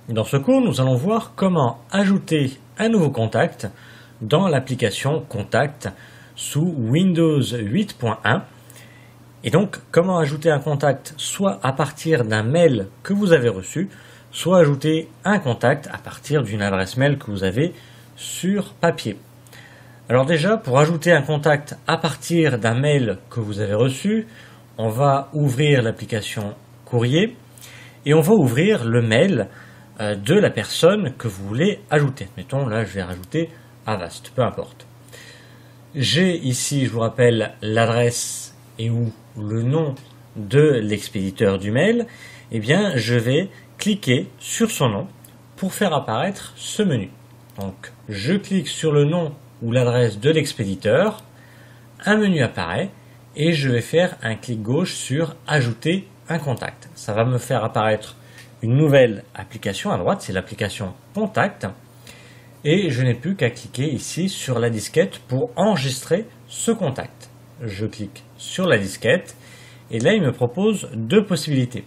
Dans ce cours, nous allons voir comment ajouter un nouveau contact dans l'application Contact sous Windows 8.1. Et donc, comment ajouter un contact soit à partir d'un mail que vous avez reçu, soit ajouter un contact à partir d'une adresse mail que vous avez sur papier. Alors déjà, pour ajouter un contact à partir d'un mail que vous avez reçu, on va ouvrir l'application Courrier et on va ouvrir le mail de la personne que vous voulez ajouter. Mettons, là, je vais rajouter Avast, peu importe. J'ai ici, je vous rappelle, l'adresse et ou le nom de l'expéditeur du mail. Eh bien, je vais cliquer sur son nom pour faire apparaître ce menu. Donc, je clique sur le nom ou l'adresse de l'expéditeur, un menu apparaît et je vais faire un clic gauche sur Ajouter un contact. Ça va me faire apparaître une nouvelle application à droite, c'est l'application Contact. Et je n'ai plus qu'à cliquer ici sur la disquette pour enregistrer ce contact. Je clique sur la disquette et là il me propose deux possibilités.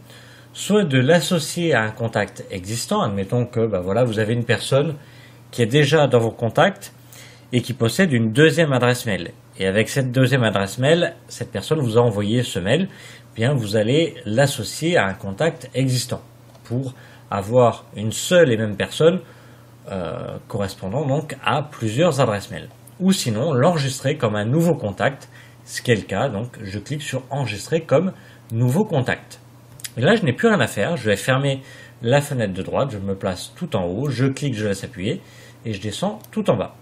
Soit de l'associer à un contact existant, admettons que voilà, vous avez une personne qui est déjà dans vos contacts et qui possède une deuxième adresse mail. Et avec cette deuxième adresse mail, cette personne vous a envoyé ce mail, bien vous allez l'associer à un contact existant pour avoir une seule et même personne correspondant donc à plusieurs adresses mail. Ou sinon l'enregistrer comme un nouveau contact, ce qui est le cas, donc je clique sur enregistrer comme nouveau contact. Et là je n'ai plus rien à faire, je vais fermer la fenêtre de droite, je me place tout en haut, je clique, je laisse appuyer et je descends tout en bas.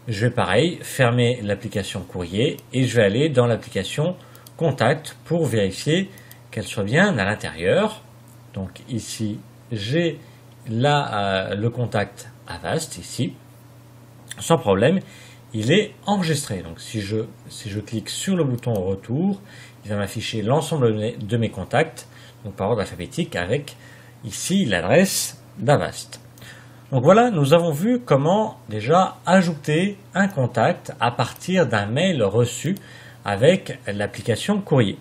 Je vais pareil fermer l'application courrier et je vais aller dans l'application contact pour vérifier qu'elle soit bien à l'intérieur. Donc ici j'ai là le contact Avast ici, sans problème, il est enregistré. Donc si je clique sur le bouton retour, il va m'afficher l'ensemble de mes contacts, donc par ordre alphabétique avec ici l'adresse d'Avast. Donc voilà, nous avons vu comment déjà ajouter un contact à partir d'un mail reçu avec l'application courrier.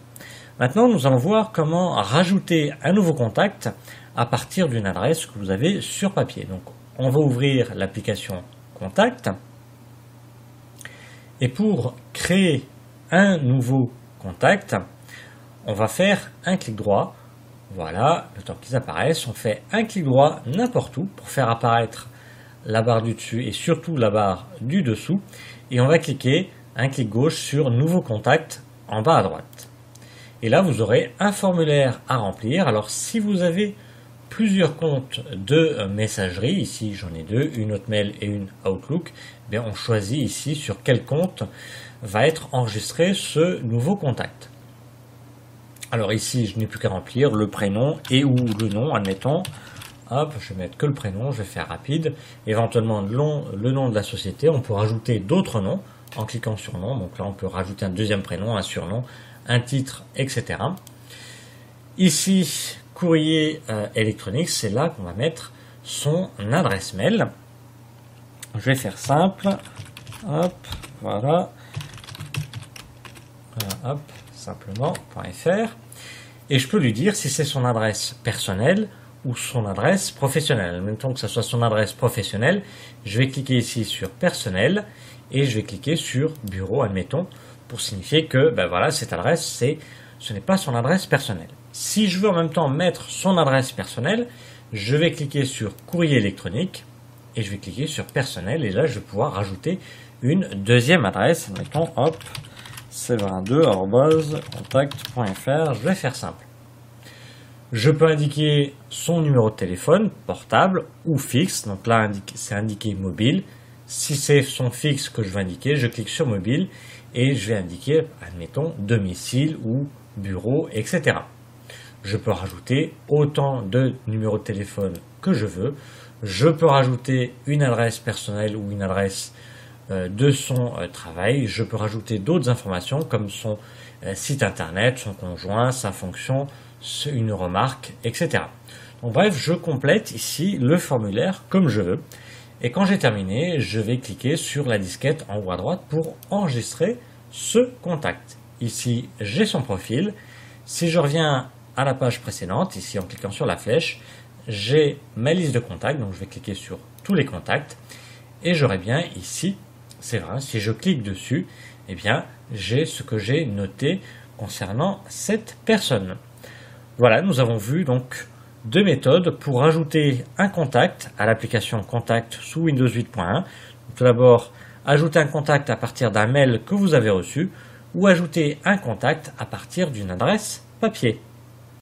Maintenant, nous allons voir comment rajouter un nouveau contact à partir d'une adresse que vous avez sur papier. Donc, on va ouvrir l'application Contact. Et pour créer un nouveau contact, on va faire un clic droit. Voilà, le temps qu'ils apparaissent, on fait un clic droit n'importe où pour faire apparaître la barre du dessus et surtout la barre du dessous. Et on va cliquer un clic gauche sur Nouveau contact en bas à droite. Et là, vous aurez un formulaire à remplir. Alors, si vous avez plusieurs comptes de messagerie, ici j'en ai deux, une Hotmail et une Outlook, eh bien, on choisit ici sur quel compte va être enregistré ce nouveau contact. Alors ici, je n'ai plus qu'à remplir le prénom et ou le nom, admettons. Hop, je vais mettre que le prénom, je vais faire rapide. Éventuellement, le nom de la société. On peut rajouter d'autres noms en cliquant sur nom. Donc là, on peut rajouter un deuxième prénom, un surnom, un titre, etc. Ici, courrier électronique, c'est là qu'on va mettre son adresse mail. Je vais faire simple. Hop, voilà. Hop, simplement.fr. Et je peux lui dire si c'est son adresse personnelle ou son adresse professionnelle. En même temps que ce soit son adresse professionnelle, je vais cliquer ici sur personnel et je vais cliquer sur bureau, admettons, pour signifier que voilà, cette adresse, ce n'est pas son adresse personnelle. Si je veux en même temps mettre son adresse personnelle, je vais cliquer sur courrier électronique et je vais cliquer sur personnel et là je vais pouvoir rajouter une deuxième adresse, admettons, hop, severin2@contact.fr, je vais faire simple. Je peux indiquer son numéro de téléphone, portable ou fixe, donc là c'est indiqué mobile. Si c'est son fixe que je veux indiquer, je clique sur mobile et je vais indiquer, admettons, domicile ou bureau, etc. Je peux rajouter autant de numéros de téléphone que je veux. Je peux rajouter une adresse personnelle ou une adresse de son travail. Je peux rajouter d'autres informations comme son site internet, son conjoint, sa fonction, une remarque, etc. Donc bref, je complète ici le formulaire comme je veux. Et quand j'ai terminé, je vais cliquer sur la disquette en haut à droite pour enregistrer ce contact. Ici, j'ai son profil. Si je reviens à la page précédente, ici en cliquant sur la flèche, j'ai ma liste de contacts, donc je vais cliquer sur tous les contacts, et j'aurai bien ici, c'est vrai, si je clique dessus, eh bien j'ai ce que j'ai noté concernant cette personne. Voilà, nous avons vu donc deux méthodes pour ajouter un contact à l'application Contact sous Windows 8.1. Tout d'abord, ajouter un contact à partir d'un mail que vous avez reçu ou ajouter un contact à partir d'une adresse papier.